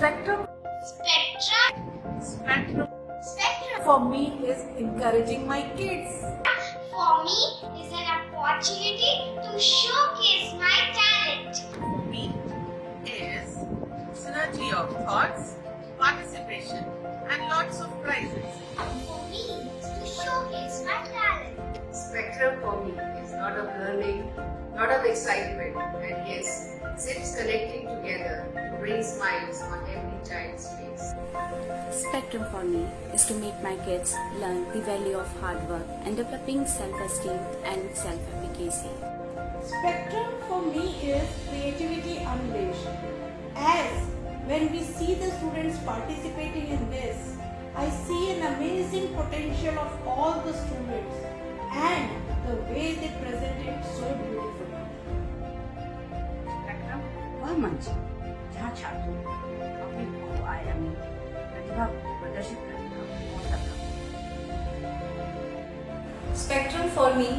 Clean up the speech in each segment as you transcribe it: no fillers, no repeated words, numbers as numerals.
Spectrum. Spectrum. Spectrum. Spectrum. For me is encouraging my kids. For me is an opportunity to showcase my talent. For me is synergy of thoughts, participation and lots of prizes. For me is to showcase my talent. Spectrum for me is lot of learning, lot of excitement, and yes, zips connecting together to bring smiles on every child's face. Spectrum for me is to make my kids learn the value of hard work and developing self-esteem and self-efficacy. Spectrum for me is creativity unleashed. As when we see the students participating in this, I see an amazing potential of all the students and the way they present it so beautifully. Spectrum वह मंच जहाँ छात्रों को अपनी बहुआयामी प्रतिभा को प्रदर्शित करने का मौका था। Spectrum for me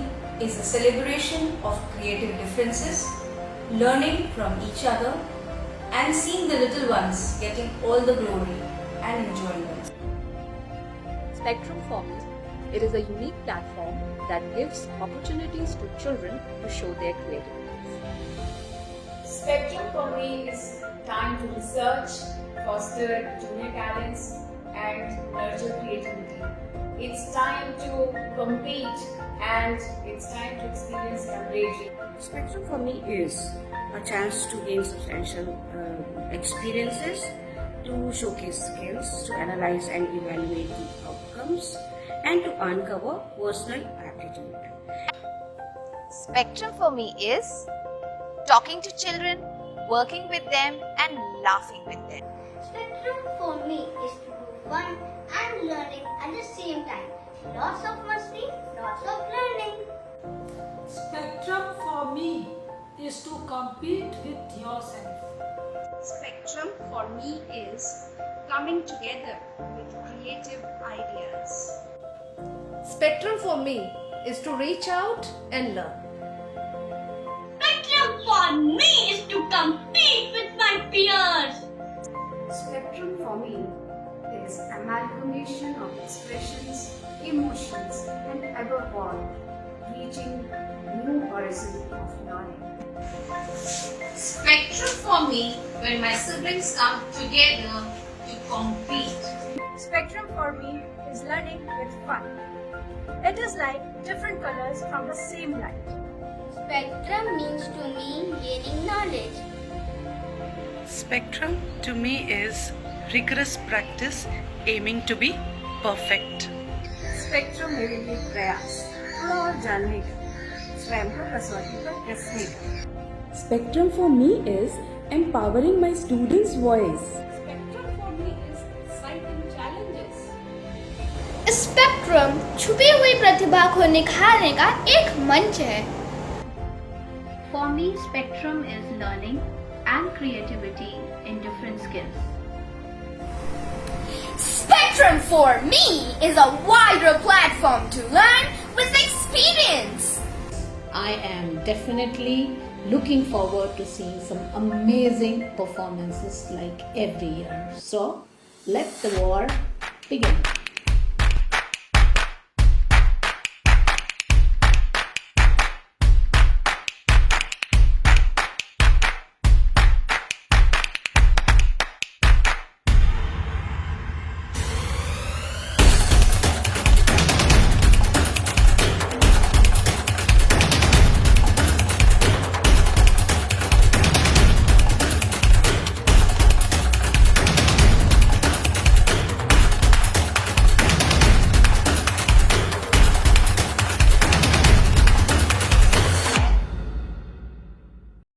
is a celebration of creative differences, learning from each other, and seeing the little ones getting all the glory and enjoying it. Spectrum for me, it is a unique platform that gives opportunities to children to show their creativity. Spectrum for me is time to research, foster junior talents and nurture creativity. It's time to compete and it's time to experience camaraderie. Spectrum for me is a chance to gain substantial experiences, to showcase skills, to analyze and evaluate the outcomes, and to uncover personal aptitude. Spectrum for me is talking to children, working with them and laughing with them. Spectrum for me is to do fun and learning at the same time. Lots of musty, lots of learning. Spectrum for me is to compete with yourself. Spectrum for me is coming together with creative ideas. Spectrum for me is to reach out and learn. Spectrum for me is to compete with my peers. Spectrum for me is amalgamation of expressions, emotions, and above all, reaching new horizon of learning. Spectrum for me when my siblings come together to compete. Spectrum for me is learning with fun. It is like different colors from the same light. Spectrum means to me gaining knowledge. Spectrum to me is rigorous practice aiming to be perfect. Spectrum मेरे लिए प्रयास, थोड़ा और जानने का, स्वयं को कसौटी पर कसने का। Spectrum for me is empowering my students' voice. Spectrum for me is exciting challenges. Spectrum छुपी हुई प्रतिभा को निखारने का एक मंच है. For me, spectrum is learning and creativity in different skills. Spectrum for me is a wider platform to learn with experience. I am definitely looking forward to seeing some amazing performances like every year. So, let the war begin.